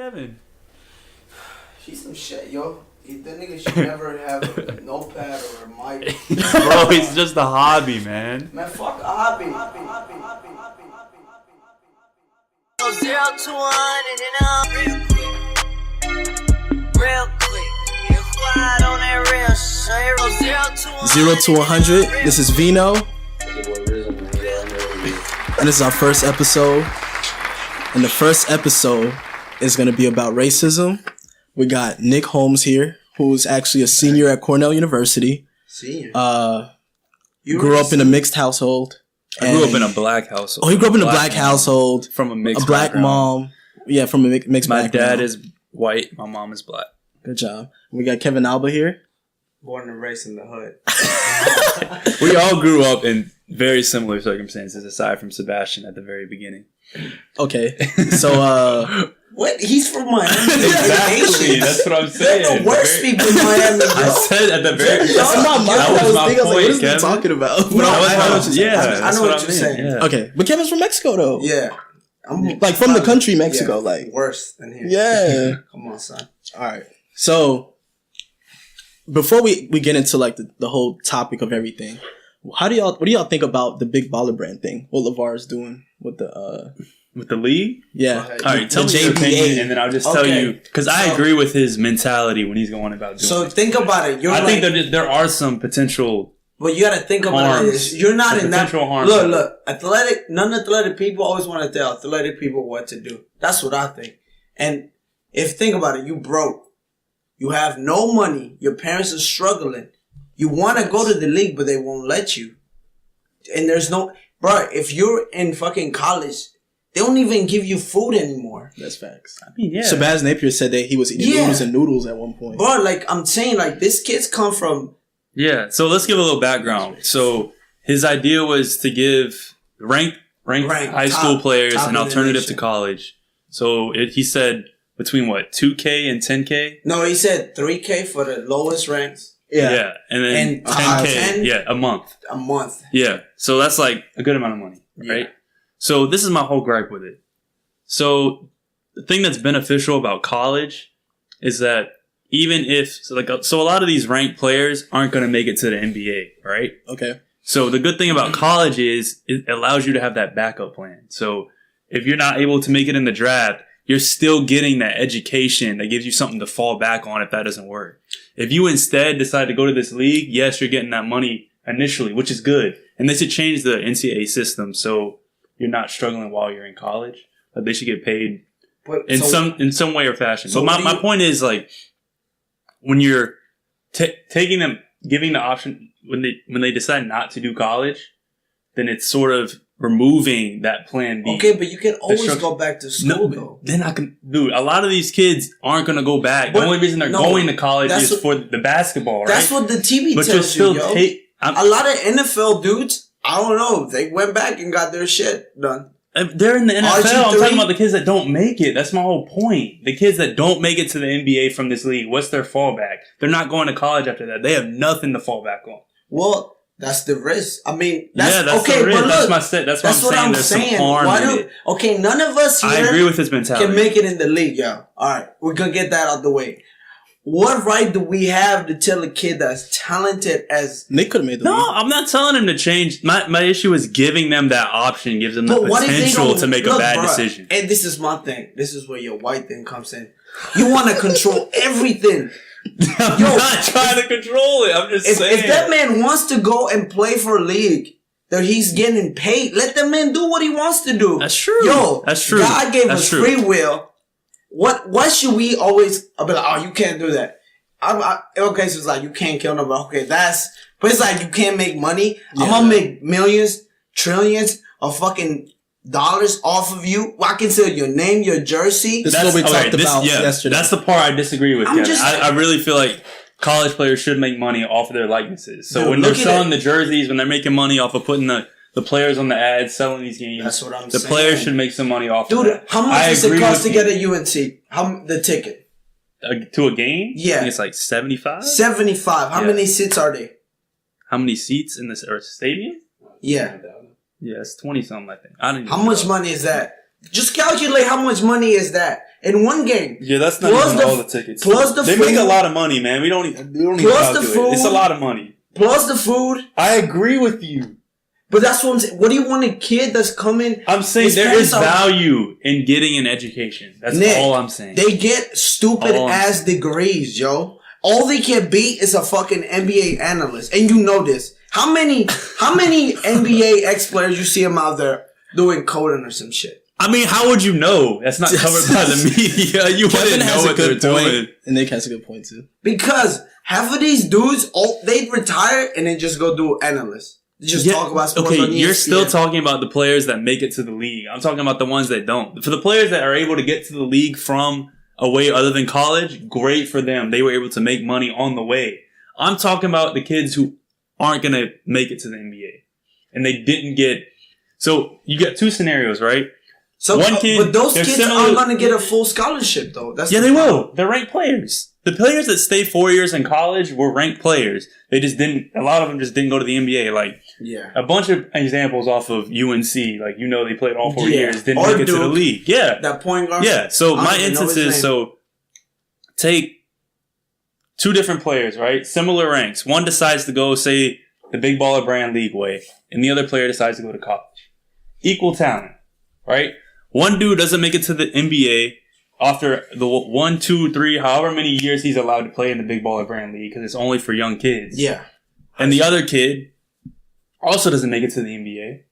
Kevin. She's some shit, yo. That nigga should never have a notepad or a mic. Bro, it's just a hobby, man. Man, fuck a hobby. 0 to 100 and real quick. You quiet on that real shit. 0 to 100. This is Vino. And this is our first episode. And the first episode is going to be about racism. We got Nick Holmes here, who's actually a senior at Cornell University. Senior? Grew up in a mixed household. I grew up in a black household. Oh, he grew up in a black household. From a mixed black background. mom. Yeah, from a mixed My background. dad is white. My mom is black. Good job. We got Kevin Alba here. Born and raised in the hood. We all grew up in very similar circumstances, aside from Sebastian at the very beginning. Okay. So, What? He's from Miami. Exactly. That's what I'm saying. They're the worst people in Miami, bro. I said at the very that's not my that was my thing. I was like, what is he Kevin. talking about? No, I know what you're saying. Yeah. Okay. But Kevin's from Mexico, though. Yeah. I'm Like, from the country Mexico, yeah, like. worse than here. Yeah. Come on, son. All right. So, before we get into like the whole topic of everything, what do y'all think about the Big Baller Brand thing? What Lavar is doing with the With the league? yeah. Okay. All right, tell The me your JBA. opinion, and then I'll just tell Okay. you, because I So- agree with his mentality when he's going about doing So it. think about it. You're I like, think there are some potential. but you gotta think about harms. this. You're not The in that. potential harms. Look. Non-athletic people always want to tell athletic people what to do. That's what I think. And think about it, you broke. You have no money. Your parents are struggling. You want to go to the league, but they won't let you. And there's no, bro. If you're in fucking college, they don't even give you food anymore. That's facts. I mean, yeah. Sebaz Napier said that he was eating noodles at one point. Bro, like I'm saying, like this kid's come from. Yeah, so let's give a little background. So his idea was to give ranked high school players top an of the alternative to nation. college. So he said between what, 2K and 10K? No, he said 3K for the lowest ranks Yeah, and then And 10K, 10? yeah, a month. a month. Yeah, so that's like a good amount of money, right? So this is my whole gripe with it. So the thing that's beneficial about college is that even if so a lot of these ranked players aren't going to make it to the NBA, right? Okay. So the good thing about college is it allows you to have that backup plan. So if you're not able to make it in the draft, you're still getting that education that gives you something to fall back on if that doesn't work. If you instead decide to go to this league, yes, you're getting that money initially, which is good. And they should change the NCAA system so you're not struggling while you're in college. But they should get paid But in some way or fashion. So But my point is, like, when you're taking them, giving the option when they decide not to do college, then it's sort of removing that plan B. Okay, but you can always structure- go back to school, No, though. then I can, dude. A lot of these kids aren't gonna go back. The But- only reason they're no, going to college that's is what- for the basketball, right? That's what the TV but you're tells still you, yo. I'm, A lot of NFL dudes, I don't know, they went back and got their shit done. they're in the NFL. I'm RG3? talking about the kids that don't make it. That's my whole point. The kids that don't make it to the NBA from this league, what's their fallback? They're not going to college after that. They have nothing to fall back on. Well, that's the risk. I mean, that's okay. okay, but look, That's what I'm saying. There's some harm Why in do, it. okay, none of us I here agree with his mentality. can make it in the league, yo. Alright, we're gonna get that out the way. What right do we have to tell a kid that's talented as... Nick could have made the No, league. I'm not telling him to change. My issue is giving them that option, gives them the But what if they potential don't- to make look, a bad bruh, decision. And this is my thing. This is where your white thing comes in. You want to control everything. I'm not trying to control it. I'm just saying. If that man wants to go and play for a league that he's getting paid, let the man do what he wants to do. That's true. Yo, That's true. God gave That's us true. free will. What should we always be like, oh, you can't do that. Okay, so it's like, you can't kill nobody. Okay, but it's like, you can't make money. Yeah. I'm gonna make millions, trillions of fucking dollars off of you. Well, I can sell your name, your jersey. This is what we talked about yesterday. That's the part I disagree with. I'm Kevin. just- I really feel like college players should make money off of their likenesses. So Dude, when they're look at selling it. the jerseys, when they're making money off of putting the players on the ads, selling these games, That's what I'm the saying. players should make some money off of Dude, that. how much I does it agree cost to with get you. a UNC? The ticket? To a game? Yeah. I think it's like 75? 75. How Yeah. many seats are they? How many seats in this stadium? Yeah. Yeah, it's 20 something, I think. I don't even How know. much money is that? Just calculate how much money is that in one game. Yeah, that's not Plus even the- all the tickets. plus the they food. make a lot of money, man. We don't even Plus the calculate. food. It's a lot of money. Plus the food. I agree with you. But that's what I'm saying. What do you want a kid that's coming? I'm saying his there parents is are- value in getting an education. That's Nick, all I'm saying. They get stupid All I'm ass degrees, yo. All they can be is a fucking NBA analyst, and you know this. How many NBA ex-players you see them out there doing coding or some shit? I mean, how would you know? That's not covered by the media. You wouldn't know what they're doing. And Nick has a good point too. Because half of these dudes, they retire and then just go do analysts. They just talk about sports on ESPN. You're still talking about the players that make it to the league. I'm talking about the ones that don't. For the players that are able to get to the league from a way other than college, great for them. They were able to make money on the way. I'm talking about the kids who aren't going to make it to the NBA. And they didn't get... So, you get two scenarios, right? So, One kid, but those they're kids similar- aren't going to get a full scholarship, though. That's Yeah, the they problem. will. They're ranked players. The players that stay 4 years in college were ranked players. They just didn't... A lot of them just didn't go to the NBA. Like, Yeah. a bunch of examples off of UNC. Like, they played all 4 Yeah. years, didn't Or make it to the Duke. league. Yeah. That point guard. Yeah, so I don't my even know instance his is, name. so take two different players, right? Similar ranks. One decides to go, say, the big baller brand league way, and the other player decides to go to college. Equal talent, right? One dude doesn't make it to the NBA after the 1, 2, 3, however many years he's allowed to play in the big baller brand league because it's only for young kids. Yeah. And the other kid also doesn't make it to the NBA,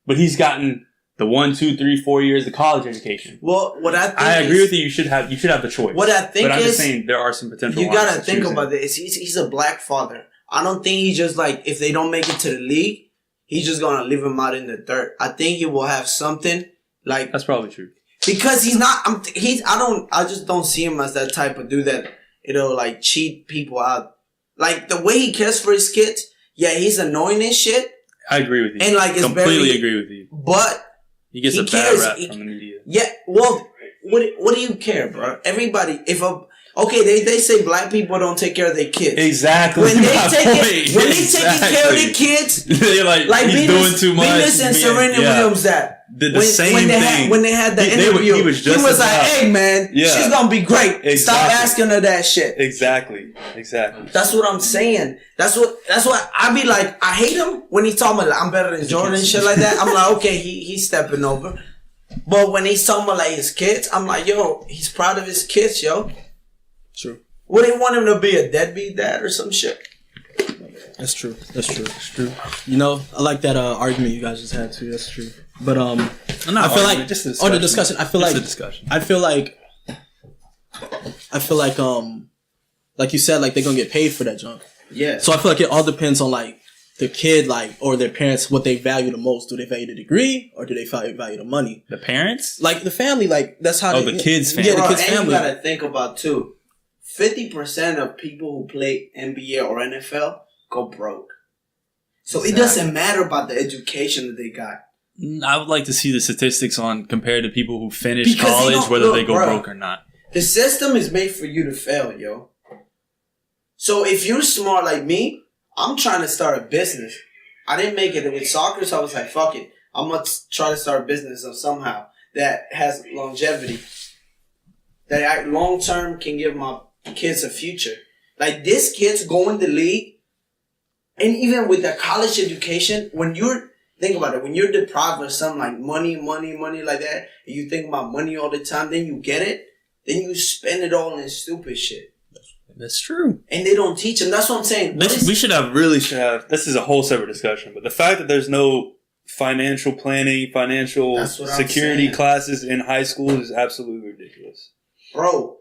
but he's gotten the 1, 2, 3, 4 years of college education. Well, what I think I agree with you. You should have the choice. What I think but I'm is, just saying there are some potential. you gotta lines to think choosing. about this. He's a black father. I don't think he's just like, if they don't make it to the league, he's just gonna leave him out in the dirt. I think he will have something like, That's probably true. because he's not. I just don't see him as that type of dude that like cheat people out. Like the way he cares for his kids. Yeah, he's annoying and shit. I agree with you. And like, it's completely very, agree with you. but He gets he a bad cares. rap from the media. yeah. Well, what do you care, bro? Everybody, they say black people don't take care of their kids. Exactly. When they my taking point. care of their kids, they're like he's doing too much. Venus and Serena Williams did the same thing. when they had the interview. He was just like, about- "Hey man, Yeah. she's gonna be great. Stop Exactly. asking her that shit." Exactly. That's what I'm saying. That's what I be like. I hate him when he's talking about like, I'm better than Jordan and shit like that. I'm like, okay, he's stepping over. But when he's talking about like his kids, I'm like, yo, he's proud of his kids, yo. True. Would they want him to be a deadbeat dad or some shit? That's true. You know, I like that argument you guys just had too. That's true. But I feel like just a the discussion. I feel Just like a discussion. I feel like you said, like they're gonna get paid for that junk. Yeah. So I feel like it all depends on like the kid, like, or their parents, what they value the most. Do they value the degree or do they value the money? The parents? Like the family, like that's how. The kids' family. Yeah, the Bro, kids' and family. you gotta think about too. 50% of people who play NBA or NFL go broke. So it doesn't matter about the education that they got. I would like to see the statistics on compared to people who finish Because they college, don't- whether look, they go bro. broke or not. The system is made for you to fail, yo. So if you're smart like me, I'm trying to start a business. I didn't make it with soccer, so I was like, fuck it. I'm going to try to start a business of somehow that has longevity. That I long-term can give my kids a future. Like, this kid's going to the league, and even with the college education, think about it, when you're deprived of something like money like that, and you think about money all the time, then you get it, then you spend it all in stupid shit. That's true. And they don't teach them. That's what I'm saying. We should have, this is a whole separate discussion, but the fact that there's no financial planning, financial That's what I'm security saying. classes in high school is absolutely ridiculous. Bro,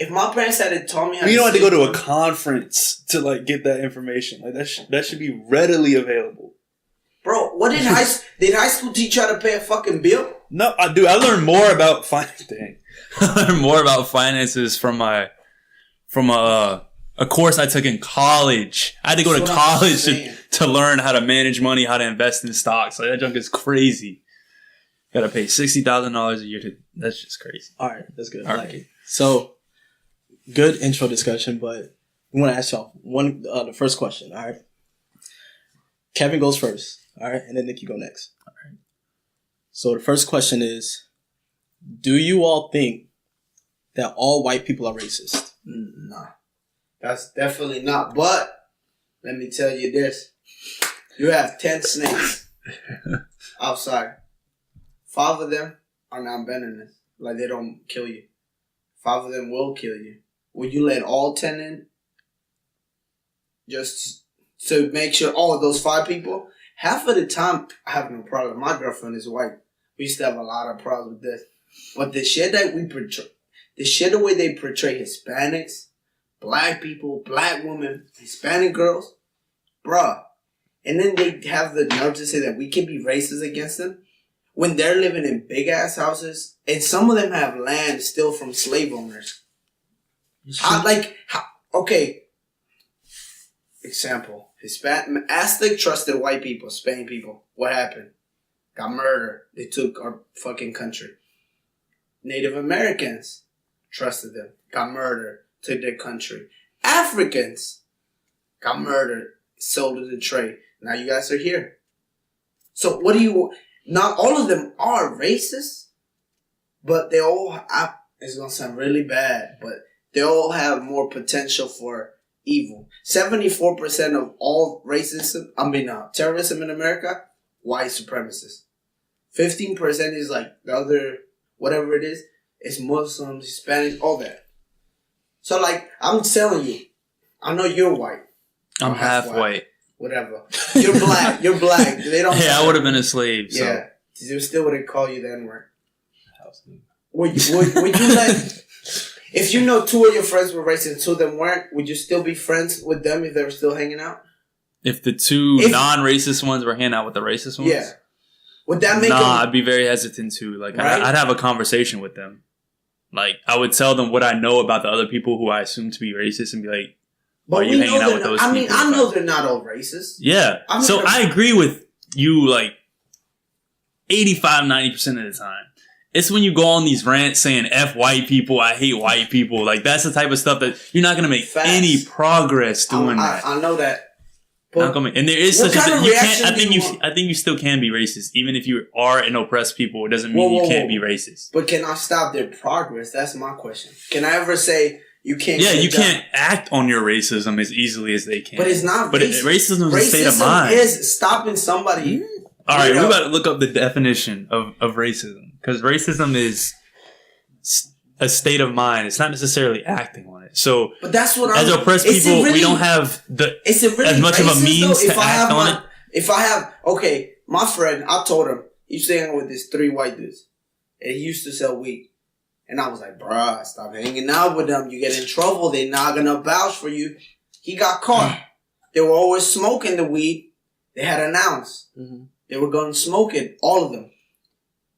if my parents had taught me how You don't have to save go to a money- conference to like get that information. Like that should be readily available. Bro, what did high school teach you how to pay a fucking bill? No, I learned more about finance. I learned more about finances from a course I took in college. I had to go to That's what I'm college saying. to learn how to manage money, how to invest in stocks. Like that junk is crazy. Got to pay $60,000 a year that's just crazy. All right, that's good. I All like right. it. So, good intro discussion, but we want to ask y'all the first question. All right, Kevin goes first. All right, and then Nick, you go next. All right. So the first question is, do you all think that all white people are racist? Nah. That's definitely not. But let me tell you this. You have 10 snakes outside. 5 of them are not venomous. Like, they don't kill you. 5 of them will kill you. Would you let all 10 in? Just to make sure, those 5 people? Half of the time, I have no problem. My girlfriend is white. We used to have a lot of problems with this. But the shit that we portray, the way they portray Hispanics, black people, black women, Hispanic girls, bruh. And then they have the nerve to say that we can be racist against them when they're living in big-ass houses, and some of them have land still from slave owners. Okay. Example. Aztec trusted white people, Spain people. What happened? Got murdered. They took our fucking country. Native Americans trusted them. Got murdered. Took their country. Africans got murdered. Sold to the trade. Now you guys are here. So what do you... Not all of them are racist, but they all... It's going to sound really bad, but they all have more potential for evil. 74% of all terrorism in America, white supremacists. 15% is like the other, whatever it is, it's Muslims, Hispanics, all that. So like, I'm telling you, I know you're white. I'm half white. Whatever. You're black. You're black. They don't. Yeah, I would have been a slave. So. Yeah, they still wouldn't call you the N-word. Would you let? If you know 2 of your friends were racist, 2 of them weren't, would you still be friends with them if they were still hanging out? If the 2 non-racist ones were hanging out with the racist ones? Yeah. Would that make them... I'd be very hesitant to. Like, right? I'd have a conversation with them. Like, I would tell them what I know about the other people who I assume to be racist and be like, why are you hanging out with those people? I know they're not all racist. Yeah. So I agree with you, like, 85, 90% of the time. It's when you go on these rants saying F white people, I hate white people. Like, that's the type of stuff that you're not going to make any progress doing that. I know that. And there is such a thing. I think you still can be racist. Even if you are an oppressed people, it doesn't mean you can't be racist. But can I stop their progress? That's my question. Can I ever say you can't? Yeah, you can't act on your racism as easily as they can. But it's not racism is a state of mind. Racism is stopping somebody. All right, we got to look up the definition of racism. Because racism is a state of mind. It's not necessarily acting on it. So, but that's what as oppressed people, we don't have as much of a means to act on it. If I have, my friend, I told him, he's staying with these 3 white dudes. And he used to sell weed. And I was like, bruh, stop hanging out with them. You get in trouble. They're not going to vouch for you. He got caught. They were always smoking the weed. They had announced. Mm-hmm. They were going to smoke it, all of them.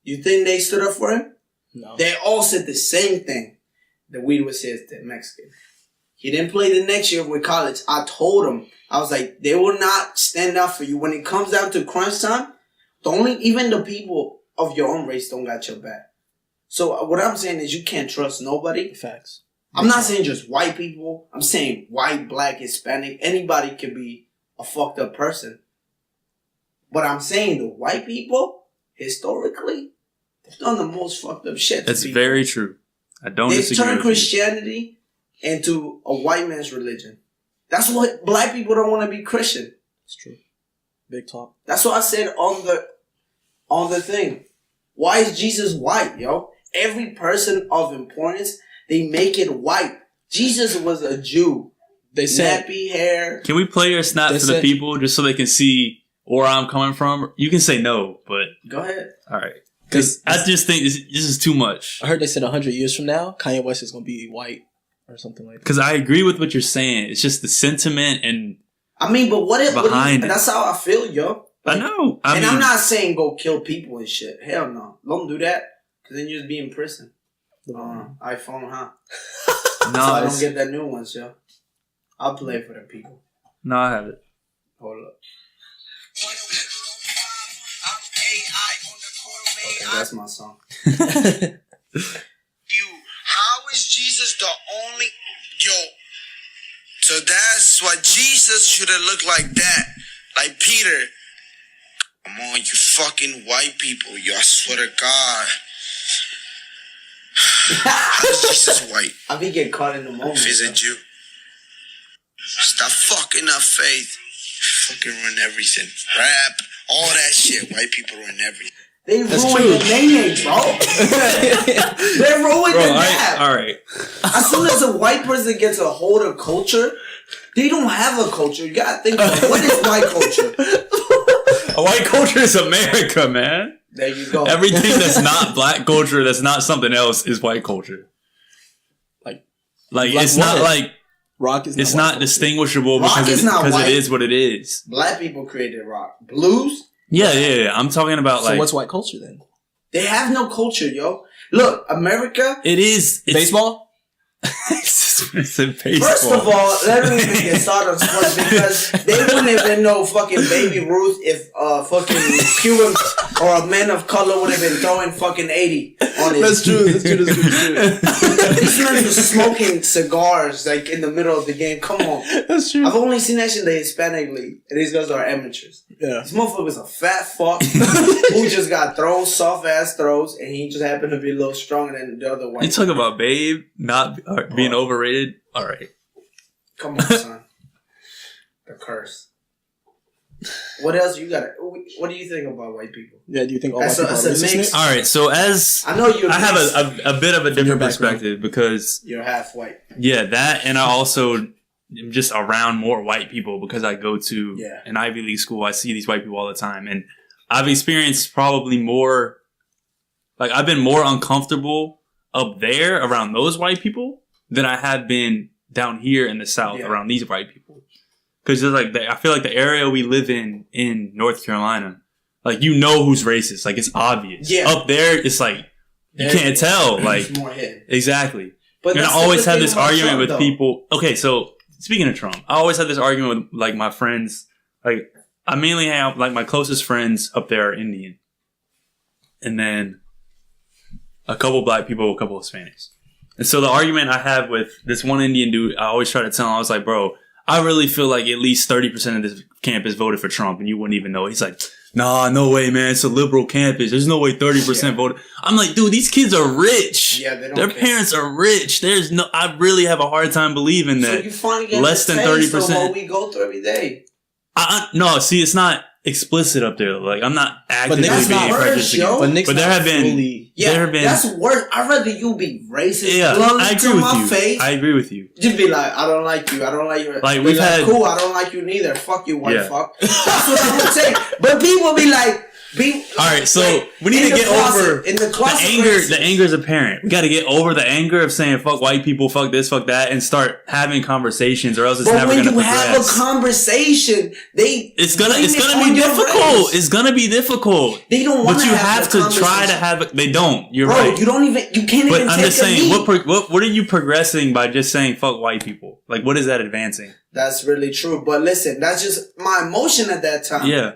You think they stood up for him? No. They all said the same thing. The weed was his, the Mexican. He didn't play the next year with college. I told him, I was like, they will not stand up for you. When it comes down to crunch time, even the people of your own race don't got your back. So what I'm saying is you can't trust nobody. Facts. I'm not saying just white people. I'm saying white, black, Hispanic. Anybody can be a fucked up person. But I'm saying the white people, historically, they've done the most fucked up shit. That's very true. I don't disagree. They've turned Christianity into a white man's religion. That's what black people don't want to be Christian. It's true. Big talk. That's what I said on the thing. Why is Jesus white, yo? Every person of importance, they make it white. Jesus was a Jew. They said nappy hair. Can we play your snap for the people just so they can see where I'm coming from? You can say no, but go ahead. All right. Because I just think this is too much. I heard they said 100 years from now, Kanye West is going to be white or something like that. Because I agree with what you're saying. It's just the sentiment and but what if behind it? That's how I feel, yo. Like, I know. I'm not saying go kill people and shit. Hell no. Don't do that. Because then you just be in prison. iPhone, huh? No, so I don't get that new ones, yo. I'll play for the people. No, I have it. Hold up. Okay, that's my song. How is Jesus the only... So that's why Jesus should have looked like that. Like Peter. I'm on you fucking white people, yo. I swear to God. How is Jesus white? I be getting caught in the moment. If he's a Jew. Stop fucking up faith. Fucking ruin everything. Rap, all that shit. White people ruin everything. They ruined the name, bro. They ruined the nap. All right. As soon as a white person gets a hold of culture, they don't have a culture. You gotta think about what is white culture? A white culture is America, man. There you go. Everything that's not black culture, that's not something else, is white culture. Like it's not like rock is. It's not distinguishable because it is what it is. Black people created rock, blues. Yeah. I'm talking about so what's white culture then? They have no culture, yo. Look, America. It's baseball. It's in baseball. First of all, let me even get started on sports because they wouldn't even know fucking Baby Ruth if fucking Cuban or a man of color would have been throwing fucking 80 on it. That's true. These men were smoking cigars like in the middle of the game. Come on. That's true. I've only seen that shit in the Hispanic League. And these guys are amateurs. Yeah. This motherfucker's a fat fuck who just got thrown soft ass throws and he just happened to be a little stronger than the other white. You talking about Babe not being overrated? All right. Come on, son. The curse. What else you got? What do you think about white people? Yeah, do you think all white people are racist? All right, so I have a bit of a different perspective because you're half white. Yeah, that, and I also am just around more white people because I go to an Ivy League school. I see these white people all the time, and I've experienced probably more. Like I've been more uncomfortable up there around those white people than I have been down here in the South around these white people. Because I feel like the area we live in North Carolina, like you know who's racist, like it's obvious. Yeah. Up there, it's like you can't tell. Like more hidden. Exactly. But and I always have this argument with people. Okay, so speaking of Trump, I always have this argument with like my friends. Like I mainly have like my closest friends up there are Indian, and then a couple black people, a couple of Hispanics. And so the argument I have with this one Indian dude, I always try to tell him, I was like, bro, I really feel like at least 30% of this campus voted for Trump and you wouldn't even know. He's like, nah, no way, man. It's a liberal campus. There's no way 30% voted. I'm like, dude, these kids are rich. Yeah, they don't Their parents are rich. I really have a hard time believing that. So you finally get less than 30%. What we go through every day. No, see, it's not explicit up there. Like, I'm not actively being prejudiced against. But there have been. That's worse. I'd rather you be racist. Yeah, I agree with you. Face. I agree with you. Just be like, I don't like you. I don't like you. Like we've had cool. I don't like you neither. Fuck you, white fuck. That's what I would say. But people be like, all right, so we need to get over the anger. The anger is apparent. We got to get over the anger of saying "fuck white people," "fuck this," "fuck that," and start having conversations, or else it's never going to progress. But when you have a conversation, it's gonna be difficult. It's gonna be difficult. They don't want to. But you have to try to have it. They don't. You're right. You can't even. But I'm just saying, what are you progressing by just saying "fuck white people"? Like, what is that advancing? That's really true. But listen, that's just my emotion at that time. Yeah.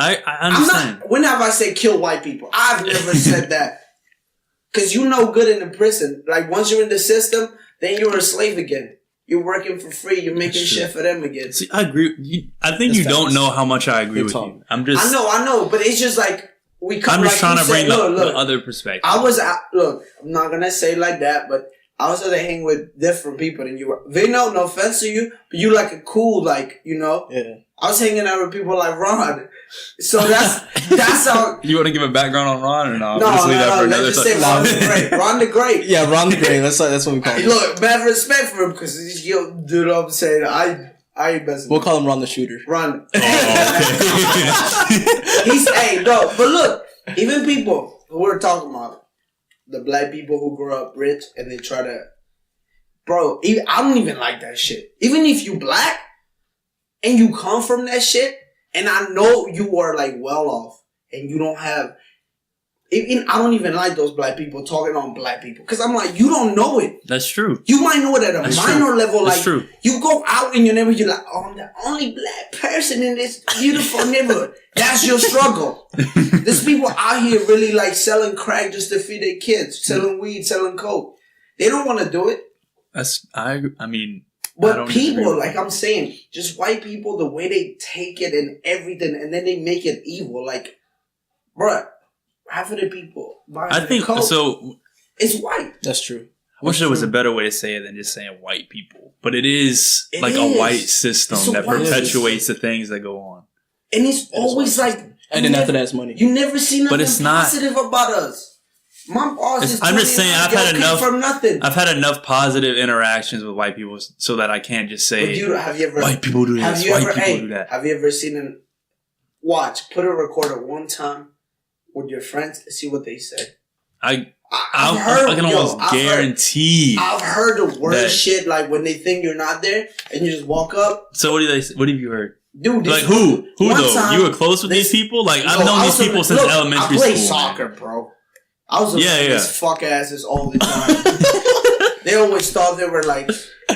I understand. When have I said kill white people? I've never said that. Because you know good in the prison. Like, once you're in the system, then you're a slave again. You're working for free. You're making shit for them again. See, I agree. I think you don't know how much I agree with you. I know. But it's just like, I'm just trying to bring the other perspective. Look, I'm not going to say like that, but I was going to hang with different people than you were. Vino, no offense to you, but you like a cool, like, you know? Yeah. I was hanging out with people like Ron. So that's how. You want to give a background on Ron or not? No, let's just say Ron the Great. Ron the Great. Yeah, Ron the Great. That's what we call him. Look, mad respect for him because he's dude. You know what I'm saying? I ain't messing. We'll call him Ron the Shooter. Ron. But look, even people who we're talking about, the black people who grew up rich and they try to, bro. I don't even like that shit. Even if you black and you come from that shit. And I know you are like well off and you don't have, I don't even like those black people talking on black people. Cause I'm like, you don't know it. That's true. You might know it at a minor level. That's like, true. You go out in your neighborhood, you're like, oh, I'm the only black person in this beautiful neighborhood. That's your struggle. There's people out here really like selling crack just to feed their kids, selling weed, selling coke. They don't want to do it. I mean, But people, like I'm saying, just white people, the way they take it and everything, and then they make it evil. Like, bruh, half of the people buying Coke, so. It's white. That's true. I wish there was a better way to say it than just saying white people. But it is a white system that perpetuates the things that go on. And it's always like... And then after that, it's money. You never see nothing positive about us. My boss is... I'm just saying, I've had enough positive interactions with white people so that I can't just say, white people do this, white people do that. Have you ever seen put a recorder one time with your friends and see what they say? I can almost guarantee. I've heard the worst shit, like when they think you're not there and you just walk up. So what have you heard? Dude, like who though? You were close with these people? Like I've known these people since elementary school. I played soccer, bro. I was these fuck asses all the time. They always thought they were like.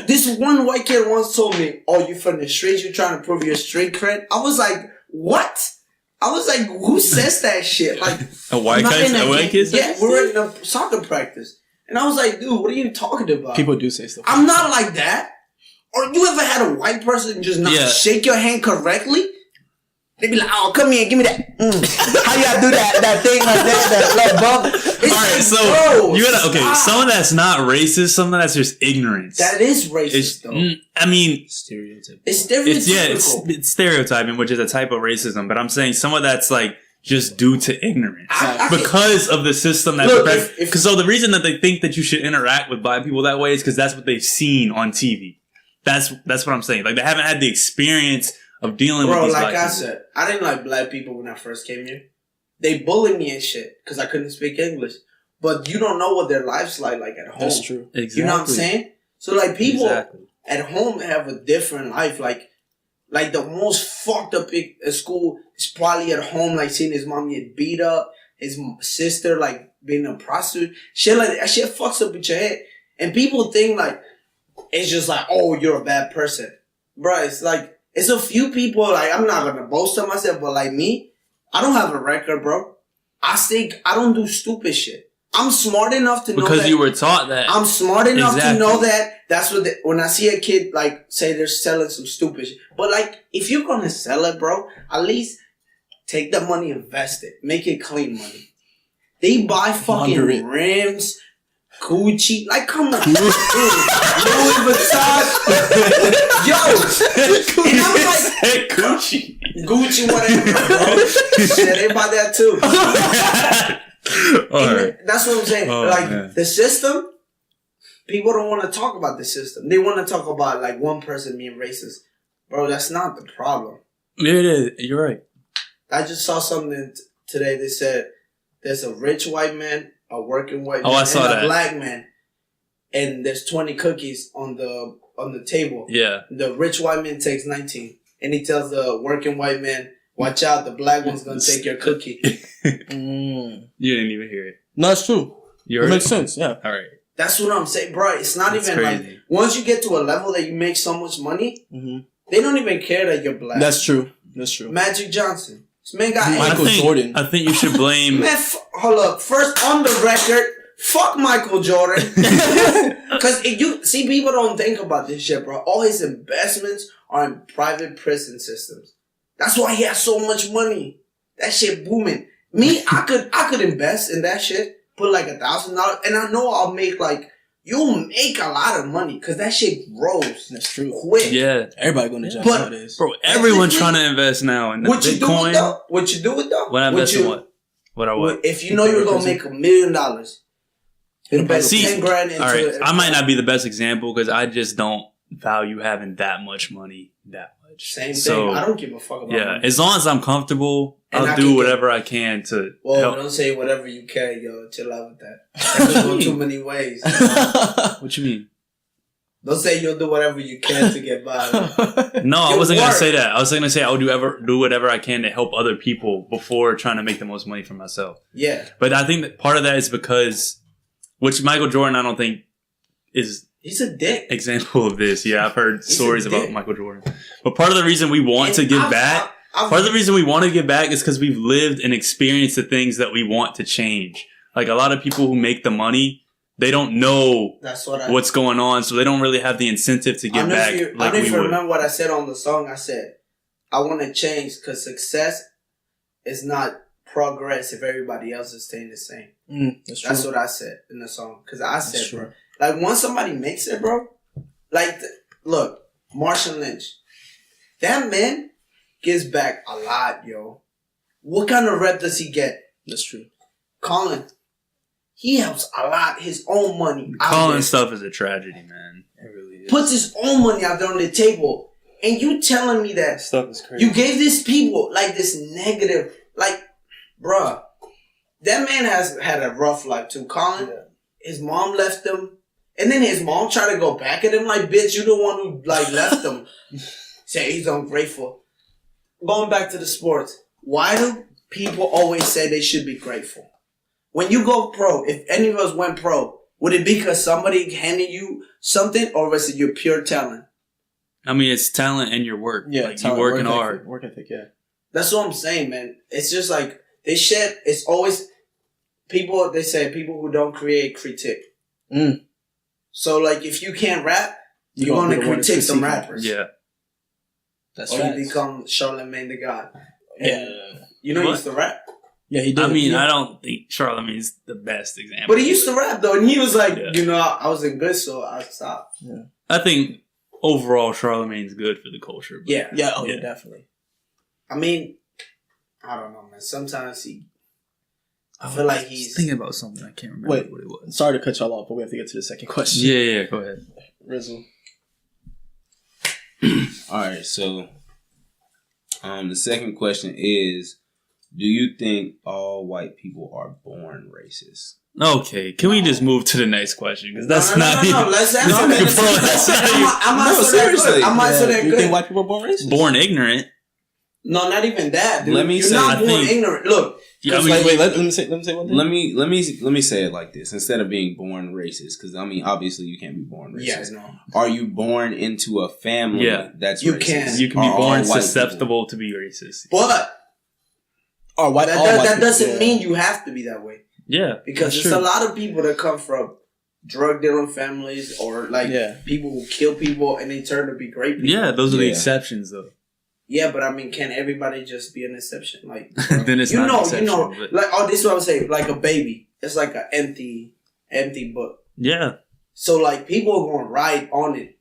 This one white kid once told me, "Oh, you from the streets? You're trying to prove your street cred?" I was like, "What?" I was like, who says that shit? Like a white kid? Yeah, we were in a soccer practice. And I was like, dude, what are you talking about? People do say stuff. I'm not like that. Or you ever had a white person just not shake your hand correctly? They be like, oh, come here, give me that. How y'all do that thing like that bump? Alright, so you gotta some of that's not racist, some of that's just ignorance. That is racist though. I mean stereotypical. It's stereotypical. It's stereotyping, which is a type of racism, but I'm saying some of that's like just due to ignorance. Because of the system that so the reason that they think that you should interact with black people that way is because that's what they've seen on TV. That's what I'm saying. Like they haven't had the experience of dealing with these black people. Bro, like I said, I didn't like black people when I first came here. They bullied me and shit because I couldn't speak English. But you don't know what their life's like at home. That's true. Exactly. You know what I'm saying? So like people at home have a different life. Like the most fucked up at school is probably at home, like seeing his mom get beat up, his sister like being a prostitute. Shit like that shit fucks up with your head. And people think like it's just like, oh, you're a bad person. Bruh, it's like it's a few people, like, I'm not gonna boast of myself, but like me, I don't have a record, bro. I don't do stupid shit. I'm smart enough to know that. Because you were taught that. I'm smart enough to know that that's what, when I see a kid, like, say they're selling some stupid shit. But like, if you're gonna sell it, bro, at least take the money, invest it. Make it clean money. They buy fucking rims, Gucci, like come on, Louis Vuitton, yo, and I'm like Gucci, whatever, bro. Shit, they buy that too. That's what I'm saying. The system, people don't want to talk about the system. They want to talk about like one person being racist, bro. That's not the problem. It is. You're right. I just saw something today. They said there's a rich white man, a working white man, and a black man, and there's 20 cookies on the table. Yeah. The rich white man takes 19, and he tells the working white man, "Watch out, the black one's gonna take your cookie." You didn't even hear it. No, it's true. It makes sense. Yeah. All right. That's what I'm saying, bro. It's not even crazy. Like once you get to a level that you make so much money, they don't even care that you're black. That's true. Magic Johnson. This man got Michael Jordan. I think you should blame. Man, hold up. First, on the record, fuck Michael Jordan. Because you see, people don't think about this shit, bro. All his investments are in private prison systems. That's why he has so much money. That shit booming. Me, I could invest in that shit. Put like $1,000, and I know I'll make like. You'll make a lot of money because that shit grows. That's true. Quick. Yeah. Everybody going to jump nowadays. Bro, everyone's trying to invest now in what Bitcoin. You do it though? What you do it though? When I invest in what? What I what? If you know you're going to make $1 million, invest 10 grand into it. I might not be the best example because I just don't value having that much money that much. Same thing. I don't give a fuck about money. As long as I'm comfortable, I'll do whatever I can to help. Don't say whatever you can, yo. Chill out with that. That can go too many ways. What you mean? Don't say you'll do whatever you can to get by. No, I wasn't going to say that. I was going to say I would do whatever I can to help other people before trying to make the most money for myself. Yeah. But I think that part of that is because, which Michael Jordan, I don't think is... He's a dick. Example of this. Yeah, I've heard stories about Michael Jordan. But part of the reason we want to give back... Part of the reason we want to give back is because we've lived and experienced the things that we want to change. Like a lot of people who make the money, they don't know That's what what's going on, so they don't really have the incentive to give back I like don't we even would. remember what I said on the song. I said, I want to change because success is not progress if everybody else is staying the same. That's true. That's what I said in the song. Because I That's said, true. bro, like, once somebody makes it, bro, like, look, Marshall Lynch, that man gives back a lot, yo. What kind of rep does he get? That's true. Colin, he helps a lot, his own money. out Calling there. stuff is a tragedy, man. It really is. Puts his own money out there on the table. And you telling me that Stuff is crazy. you gave these people, like, this negative, like, bruh, that man has had a rough life too. Colin, his mom left him. And then his mom tried to go back at him like, bitch, you the one who, like, left him. Say he's ungrateful. Going back to the sports, why do people always say they should be grateful? When you go pro, if any of us went pro, would it be because somebody handed you something, or was it your pure talent? I mean, it's talent and your work. Yeah, like, you working hard. Work ethic, yeah. That's what I'm saying, man. It's just like, it's always, they say people who don't create critique. So, like, if you can't rap, you're going to critique some rappers. Yeah. That's Or right. you become Charlamagne the God. Yeah. You know he What? used to rap. Yeah, he did. I mean, yeah. I don't think Charlamagne's the best example. But he used to rap, though. And he was like, Yeah. you know, I wasn't good, so I stopped. I think overall Charlamagne's good for the culture. But Yeah. Yeah, oh, Yeah. yeah, definitely. I mean, I don't know, man. Sometimes I feel like he's... thinking about something. I can't remember Wait. what it was. Sorry to cut y'all off, but we have to get to the second question. Yeah, go ahead. Rizzle. All right, so the second question is, do you think all white people are born racist? Okay, can we just move to the next question? Because that's not No, let's answer No, that. bro, that's not even- I'm not No, so that good. seriously. I'm not so that Do you think good. white people are born racist? born ignorant. No, not even that, dude. Let me You're say- not I born think- ignorant. Look, Yeah, I mean, Wait, let me say one thing. Let me say it like this: instead of being born racist, because I mean, obviously you can't be born racist. yeah, no. Are you born into a family Yeah. that's You racist? can. you can be Are all born white susceptible to be racist. But All white, all white that people, doesn't yeah. mean you have to be that way. Yeah, Because that's there's a true. lot of people that come from drug dealing families or like Yeah. people who kill people and they turn to be great people. Yeah, those are the Yeah. exceptions, though. Yeah, but I mean, can everybody just be an exception? Like, Then it's you not know, an exception. you know, but like, oh, this is what I'm saying. Like a baby, it's like an empty book. yeah, So like, people are going to write on it,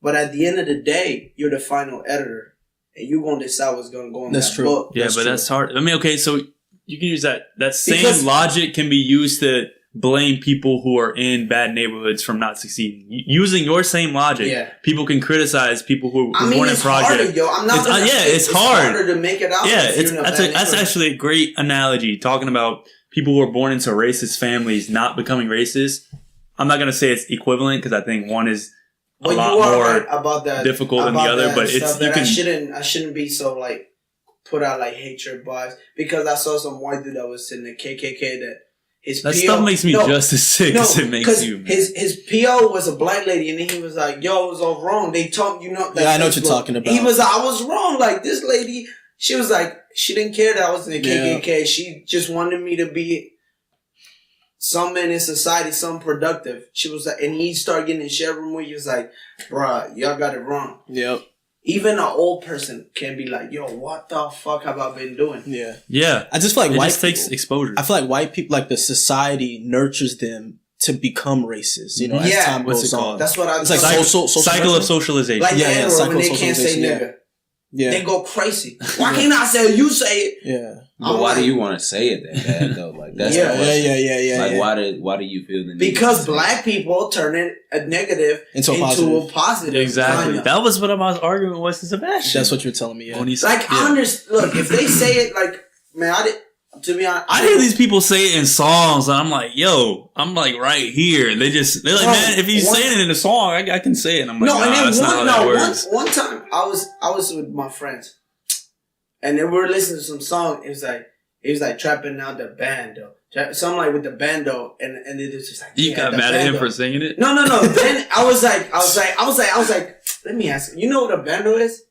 but at the end of the day, you're the final editor, and you're going to decide what's going to go in That's that true. book. yeah, That's but true. that's hard. I mean, okay, so you can use that same Because- logic can be used to blame people who are in bad neighborhoods from not succeeding. Using your same logic, Yeah. people can criticize people who I were mean, born in it's harder, project. yo. I'm not. It's- gonna yeah, say it's hard. harder to make it out. Yeah, if you're in a that's bad that's neighborhood. actually a great analogy. Talking about people who are born into racist families not becoming racist. I'm not gonna say it's equivalent because I think one is a But lot you are more right about that, difficult than the about other. that But stuff it's you that can. I shouldn't be so like put out like hatred vibes because I saw some white dude that was in the KKK that his That PO stuff makes me just as sick as it makes you. Man. His PO was a black lady and then he was like, "Yo, it was all wrong." They told you know. That Yeah, I know what you're Facebook. talking about. He was, I was wrong. Like this lady, she was like, she didn't care that I was in the KKK. She just wanted me to be something in society, something productive. She was like, and he started getting in share room where he was like, "Bruh, y'all got it wrong." Yep. Even an old person can be like, "Yo, what the fuck have I been doing?" Yeah. Yeah, I just feel like it white just takes people, exposure. I feel like white people, like the society nurtures them to become racist, you know, as Yeah. time What's goes it on. called? That's what I. It's like like, social Cycle of nurturing? socialization. like Yeah, the yeah, N-word when they can't say psychosocialization, yeah. nigga, Yeah. they go crazy. Why can't I say it? You say it? Yeah. But I'm why like- do you want to say it that bad though? Like that's Yeah, the question. Yeah. Like yeah. why do you feel the need Because to say black people turn it a negative Into a a positive. Exactly. Kinda. That was what I was arguing with Sebastian. That's what you're telling me. Yeah. When he- Like I yeah. understand. Look, if they say it, like man, to be honest, I hear these people say it in songs, and I'm like, yo, I'm like right here. They're like, Bro, man, if he's saying it in a song, I can say it. And I'm like, No, and nah, then that's not how that works. one time I was with my friends, and then we were listening to some song. It was like trapping out the bando, something like with the bando, and it was just like You yeah, got the mad at him bando. for singing it? No. Then I was like, let me ask you. You know what a bando is?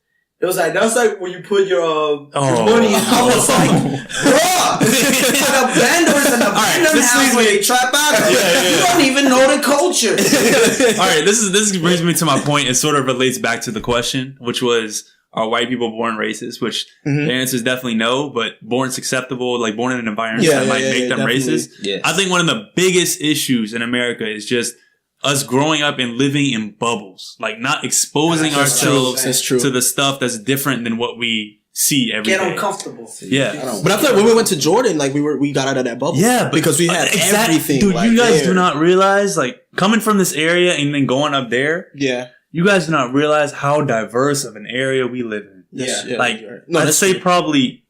It was like, that's like when you put your money in. I was like, bruh, the vendors and the vendor house where they trap out. You don't even know the culture. All right, this brings me to my point. It sort of relates back to the question, which was, are white people born racist? Which the answer is definitely no, but born acceptable, like born in an environment that might make them racist. Yes. I think one of the biggest issues in America is just us growing up and living in bubbles, like not exposing ourselves to the stuff that's different than what we see every day. Get uncomfortable. Yeah. But I feel like when we went to Jordan, like we got out of that bubble. Yeah, because we had everything. Dude, like, you guys there. do not realize, like, coming from this area and then going up there. Yeah. You guys do not realize how diverse of an area we live in. Yeah. Like, no, I'd say probably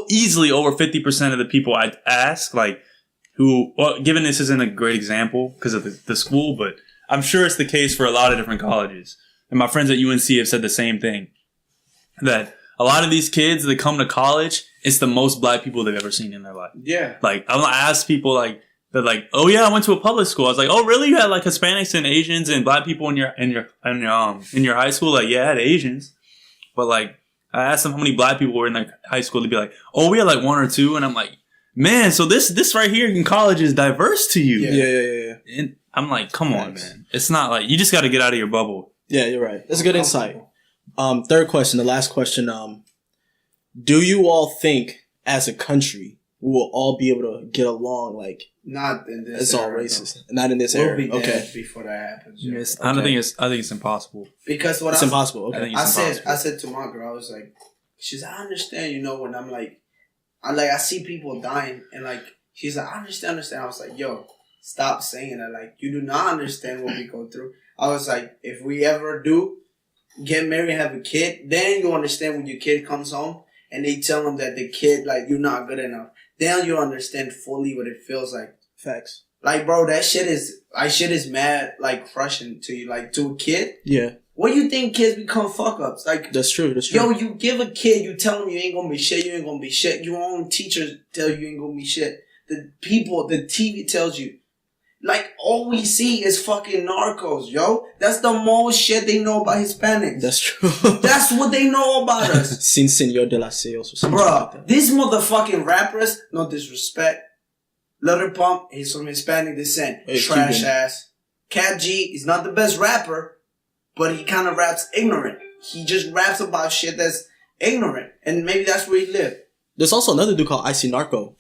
easily over 50% of the people I ask, like, who, well, given this isn't a great example because of the school, but I'm sure it's the case for a lot of different colleges. And my friends at UNC have said the same thing. That a lot of these kids that come to college, it's the most black people they've ever seen in their life. Yeah. Like, I ask people, like, they're like, oh yeah, I went to a public school. I was like, oh really? You had like Hispanics and Asians and black people in your high school? Like, yeah, I had Asians. But like, I asked them how many black people were in their high school. They'd be like, oh, we had like one or two. And I'm like, man, so this right here in college is diverse to you. Yeah. And I'm like, come on, man. It's not like, you just got to get out of your bubble. Yeah, you're right. That's a good insight. Third question, the last question. Do you all think as a country we will all be able to get along? Like, not in this. It's all racist. Not in this We'll era. be dead Okay. before that happens. Yes, I think it's impossible. Because It's impossible. Okay. I think I said to my girl, I was like, she's like, I understand, when I'm like, I see people dying, and like, she's like, I understand. I was like, yo, stop saying that. Like, you do not understand what we go through. I was like, if we ever do get married and have a kid, then you understand when your kid comes home and they tell them that the kid, like, you're not good enough. Then you understand fully what it feels like. Facts. Like, bro, that shit is mad, like, crushing to you. Like, to a kid. Yeah. What do you think kids become fuck ups? Like, That's true. yo, you give a kid, you tell him you ain't gonna be shit, you ain't gonna be shit. Your own teachers tell you ain't gonna be shit. The TV tells you. Like, all we see is fucking narcos, yo. That's the most shit they know about Hispanics. That's true. That's what they know about us. Sin Señor de la Seos or something like Bruh, that. these motherfucking rappers, no disrespect. Lil Pump, he's from Hispanic descent. Hey, Trash Cuban. ass. Cat G is not the best rapper, but he kind of raps ignorant. He just raps about shit that's ignorant. And maybe that's where he lived. There's also another dude called Icy Narco.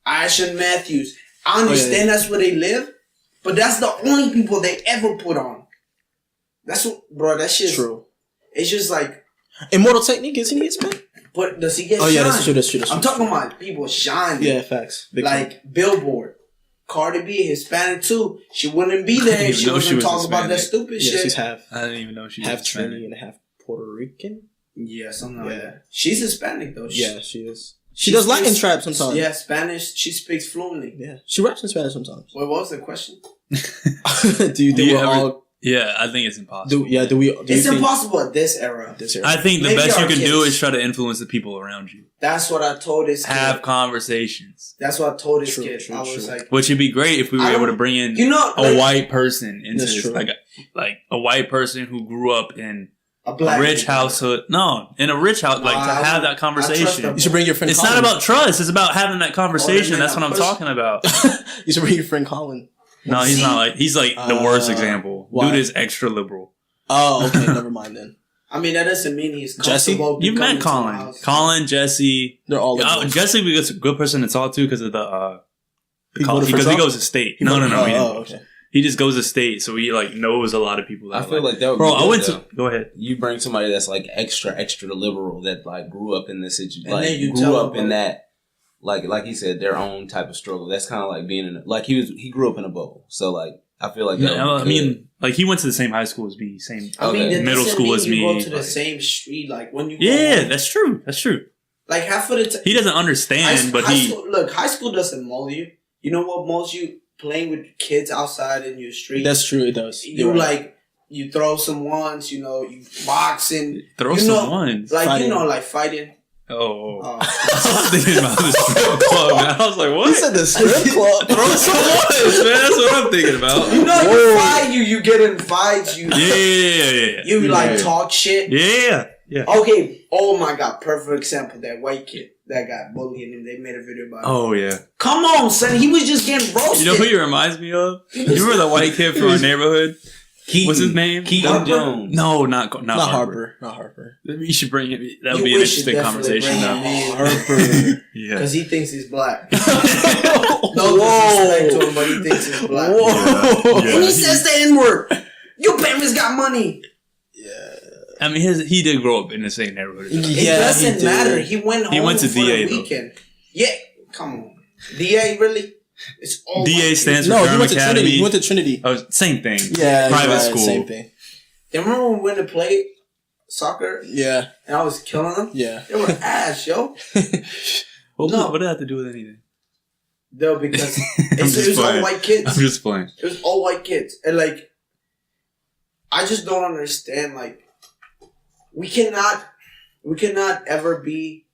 Ashton Matthews. I understand that's where they live, but that's the only people they ever put on. That's what, bro, that shit's True. It's just like, Immortal Technique, isn't he Hispanic? but does he get Oh shine? yeah, that's true. I'm talking about people shining. Yeah, facts. Big time. Like Billboard. Cardi B, Hispanic too. She wouldn't be there if she wasn't talking about that stupid Yeah, shit. she's half I didn't even know she was half Hispanic. Trini and half Puerto Rican. Yeah, something like that. She's Hispanic though. Yeah, she is. She does Latin trap sometimes. Yeah, Spanish. She speaks fluently. Yeah, she raps in Spanish sometimes. Wait, what was the question? Do you think we're all? Yeah, I think it's impossible. It's impossible at this era. I think the Maybe best you our can do kids. is try to influence the people around you. That's what I told this kid. Have conversations. That's what I told this kid. True, I was true. like, Which would be great if we were I able don't- to bring in like, a white person into That's this, true. like a white person who grew up in a a black rich people. household. No, in a rich house, like to I have would- that conversation. them. You should bring your friend. It's Colin. not about trust. It's about having that conversation. man, That's what I'm push- talking about. You should bring your friend Colin. No, he's not like he's like the worst example. why? Dude is extra liberal. Oh, okay. Never mind then. I mean, that doesn't mean he's Jesse? comfortable. You've coming met to my Colin, house. Jesse. They're all liberals. Jesse is a good person to talk to because of the voted for because he Trump? goes to state. No. He didn't. okay. He just goes to state, so he like knows a lot of people. That I feel like that would bro. be I good, went though. to go ahead. You bring somebody that's like extra liberal that like grew up in this situation, And like then you grew tell up them in about- that, like he said, their own type of struggle. That's kind of like being in, like he grew up in a bubble. So like I feel like that would I be mean, good. like he went to the same high school as me, same I mean, that middle doesn't school mean as you me. go to the like- same street. Like when you go Yeah, home. that's true. That's true. Like half of the time. He doesn't understand, but he. High school doesn't mold you. You know what molds you? Playing with kids outside in your street. That's true. It does. You You're right. like, you throw some ones, you boxing. Throw you some know, ones. Like, Fighting. like fighting. Oh. Oh. I was thinking about the strip club, man. I was like, what? You said the strip club. Throw some ones, man. That's what I'm thinking about. You know, you fight, you get in fights, you Yeah. you Yeah. talk shit. Yeah. Yeah. Okay. Oh my God. Perfect example. That white kid that got bullied and they made a video about it. Oh yeah. Come on, son. He was just getting roasted. You know who he reminds me of? You remember the white kid from our neighborhood? Keaton. What's his name? Keaton Jones. No, not Harper. Not Harper. You should bring him. That would You be an wish you interesting definitely conversation. bring Though. him in. Harper. Yeah. Because he thinks he's black. No disrespect to him, but he thinks he's black. Whoa. Yeah. And he says the N-word. Your parents got money. I mean, he did grow up in the same neighborhood. It Yeah, doesn't he did. matter. He went home went to for DA the though. weekend. Yeah, come on. DA, really? It's all DA white stands kids. for No, he Durham went to Academy. Trinity. He went to Trinity. Oh, same thing. Yeah, Private right, school. Same thing. You remember when we went to play soccer Yeah, and I was killing them? yeah. They were ass, yo. What No. did that have to do with anything? No, because I'm it was just all playing. white kids. I'm just playing. It was all white kids. And like, I just don't understand. Like, we cannot ever be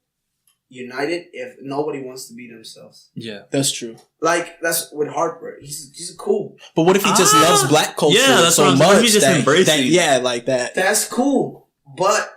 united if nobody wants to be themselves. Yeah. That's true. Like, that's with Harper. He's cool. But what if he just loves black culture Yeah, that's so what I'm saying. much He just that, embracing- yeah, like that. That's cool. But,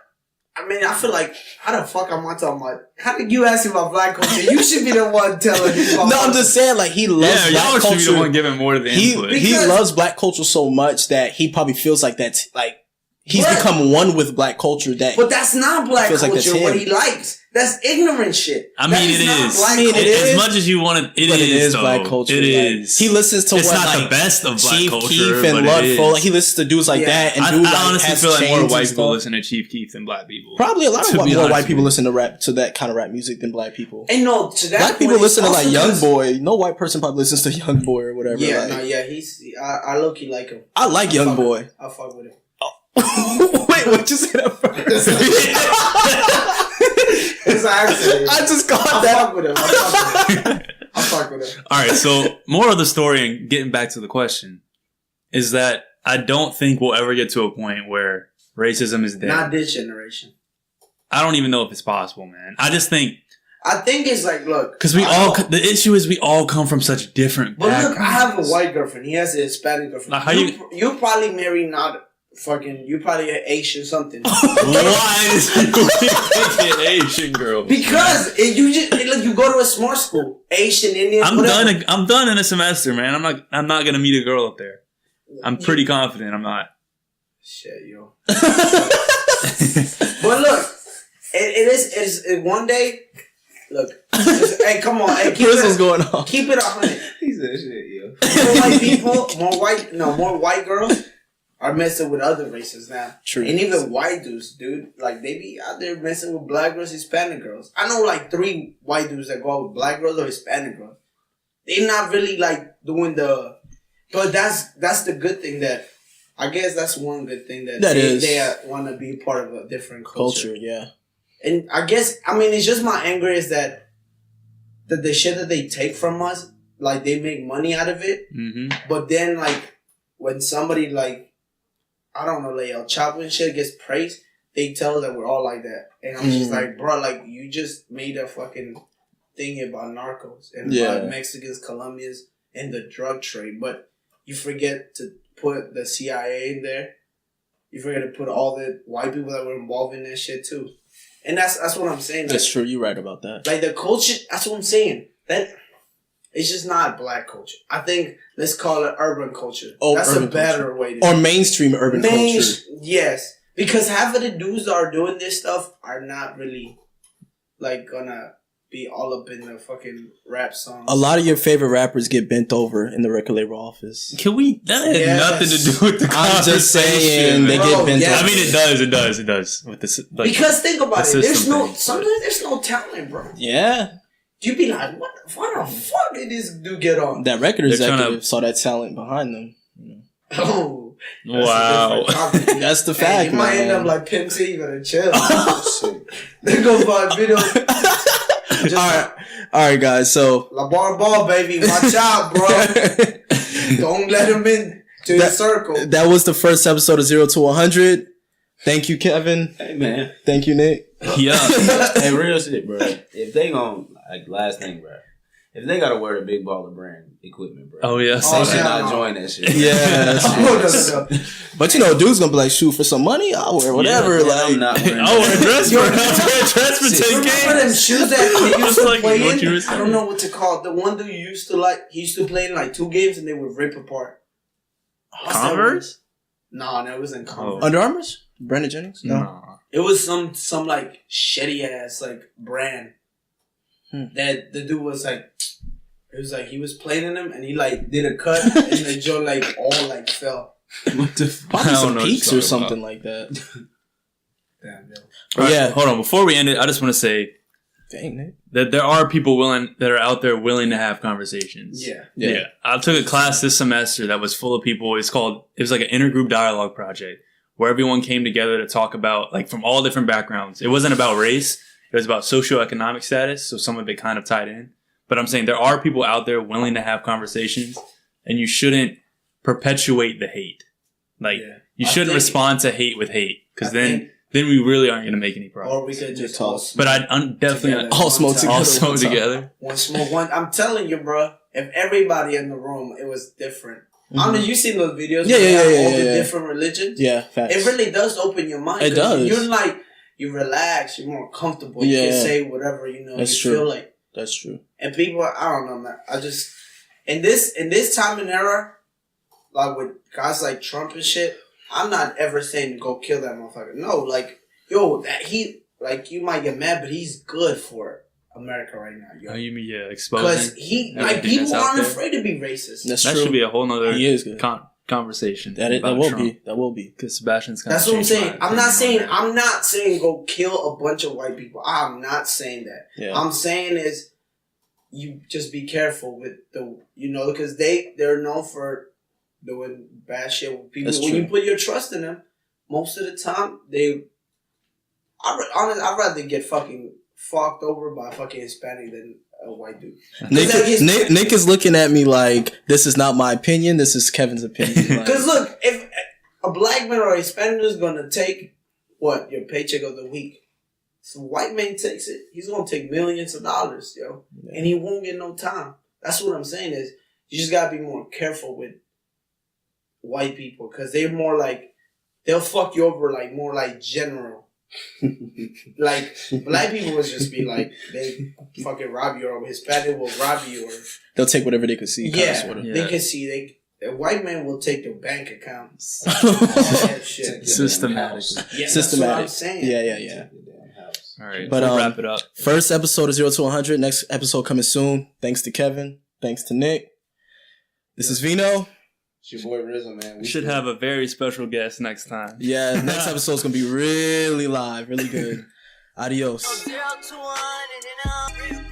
I mean, I feel like, how the fuck am I talking about? How did you ask him about black culture? You should be the one telling me about No, I'm just saying, like, he loves Yeah, y'all black should be the one culture. giving more of the He input. Because- loves black culture so much that he probably feels like that's like he's But- become one with black culture. That But that's not black Feels like culture, that's what him. he likes. That's ignorant shit. I That mean, it not is. black I mean, it culture. is. As much as you want it, but it is though. black culture. It like, is. He listens to It's what not like the best of black Chief culture, Keef but and it Ludful. is. Like he listens to dudes like Yeah. that, and I, dude like I honestly has feel like more chains and white people stuff. listen to Chief Keef than black people. Probably a lot To of be more honest white with people you. listen to that kind of rap music than black people. And no, to that Black point, people listen to it's like also Young because- Boy. No white person probably listens to Young Boy or whatever. Yeah, like. no, yeah, I low key like him. I like Young fuck Boy. with- I fuck with him. Wait, what you said at first? It's an accident. I just I got that. fuck with him. I fuck with him. All right, so more of the story and getting back to the question is that I don't think we'll ever get to a point where racism is dead. Not this generation. I don't even know if it's possible, man. I just think I think it's like, look, because the issue is we all come from such different But backgrounds. look, I have a white girlfriend. He has a Hispanic girlfriend. Now, how you probably marry not fucking. You probably an Asian something. Why is he an Asian girl? Because look, you go to a smart school, Asian, Indian. I'm whatever. done. I'm done in a semester, man. I'm not gonna meet a girl up there. I'm pretty confident I'm not. Shit, yo. But look, it's one day. Look, hey, come on, hey, keep What's it, going on? keep it 100. He said shit, yo. More white people, more white girls are messing with other races now. True. And even white dudes, dude, like they be out there messing with black girls, Hispanic girls. I know like 3 white dudes that go out with black girls or Hispanic girls. They're not really like doing the, but that's the good thing that, I guess that's one good thing that they want to be part of a different culture. Yeah. And I guess, I mean, it's just my anger is that the shit that they take from us, like they make money out of it. Mm-hmm. But then, like, when somebody, like, I don't know, like, El Chapo and shit gets praised, they tell us that we're all like that. And I'm just like, bro, like, you just made a fucking thing about narcos and about Mexicans, Colombians, and the drug trade. But you forget to put the CIA in there. You forget to put all the white people that were involved in that shit, too. And that's what I'm saying. That's true. You're right about that. Like, the culture, that's what I'm saying. That it's just not black culture. I think let's call it urban culture. Oh, that's urban a better culture. way to Or mainstream urban culture. Yes. Because half of the dudes that are doing this stuff are not really, like, gonna be all up in the fucking rap songs. A lot of your favorite rappers get bent over in the record label office. Can we? That had Yes. nothing to do with the I'm just saying conversation. they Bro, get bent yeah. over. I mean, it does. With this, like, Because think about the it. There's system no, thing, sometimes there's no talent, bro. Yeah. You be like, what the fuck did this dude get on? That record They're trying executive to- saw that talent behind them. Oh. wow. That's the fact, You might man. end up like Pimp C, you gotta chill. They go for a video. All right, guys. So Lavar ball, baby. Watch out, bro. Don't let him in to the circle. that was the first episode of 0 to 100. Thank you, Kevin. Hey, man. Thank you, Nick. Yeah. Hey, real shit, bro. If they gon' like, last thing, bro. If they gotta wear the big baller brand equipment, bro. Oh yeah, They should yeah, not no. join that shit. Yeah, that's Oh, true. no. But you know, dude's gonna be like, shoot, for some money, I'll wear whatever. Yeah, like, I'm not wearing I'll wear a that. dress for $10K. Remember them shoes that he used to Like play what you were in? I saying. don't know what to call it. The one dude you used to like, he used to play in like 2 games and they would rip apart. What's that Converse? one? No, it wasn't Converse. Under Armour's? Brandon Jennings? No. No. It was some like shitty ass like brand that the dude was like. It was like he was playing in them and he like did a cut and the joint like all like fell. What the fuck? Probably I don't some know what peaks you're or talking something like that. Damn, yo. Right, Yeah. hold on. Before we end it, I just want to say Dang, Nick. that there are people that are out there willing to have conversations. Yeah. I took a class this semester that was full of people. It was like an intergroup dialogue project where everyone came together to talk about, like, from all different backgrounds. It wasn't about race. It was about socioeconomic status. So some of it kind of tied in. But I'm saying there are people out there willing to have conversations, and you shouldn't perpetuate the hate. Like, you I shouldn't think- respond to hate with hate, because I then think- we really aren't going to make any progress. Or we could just all smoke. But I'm definitely Together. All smoke together. all smoke together. One smoke, one. I'm telling you, bro. If everybody in the room, it was different. I mean, you seen those videos? Yeah, where they yeah, have yeah, all yeah, the yeah. different religions. Yeah, facts. It really does open your mind. It 'cause does. You're like, you relax. You're more comfortable. You Yeah. can say whatever That's you true. feel like. That's true. And people, I don't know, man. I just in this time and era, like with guys like Trump and shit, I'm not ever saying to go kill that motherfucker. No, like yo, like you might get mad, but he's good for America right now, yo. Oh, you mean, yeah, Because exposing? like everything people that's out aren't there? afraid to be racist. That's That true. should be a whole nother He is good. conversation. That about will Trump. be. That will be. Because Sebastian's kind That's what I'm saying. I'm not saying go kill a bunch of white people. I'm not saying that. Yeah. I'm saying is you just be careful with because they're known for doing bad shit with people. That's When true. you put your trust in them, most of the time I'd rather get fucking fucked over by a fucking Hispanic than a white dude. Nick is looking at me like, this is not my opinion. This is Kevin's opinion. Like, Because look, if a black man or a Hispanic is gonna take your paycheck of the week. So white man takes it, he's gonna take millions of dollars, yo. Yeah. And he won't get no time. That's what I'm saying is you just gotta be more careful with white people because they're more like they'll fuck you over like more like general. Like black people would just be like they fucking rob you, or Hispanic will rob you, or they'll take whatever they can see. kinda, yeah, sorta. Yeah. they can see a white man will take your bank account. All yeah, that shit. Systematically. Yeah, Systematic. That's what I'm saying. yeah. All right, But, we'll wrap it up. First episode of 0 to 100. Next episode coming soon. Thanks to Kevin. Thanks to Nick. This is Vino. It's your boy RZA, man. We should have a very special guest next time. Yeah, next episode's gonna be really live, really good. Adios. 0 to 100 and I'm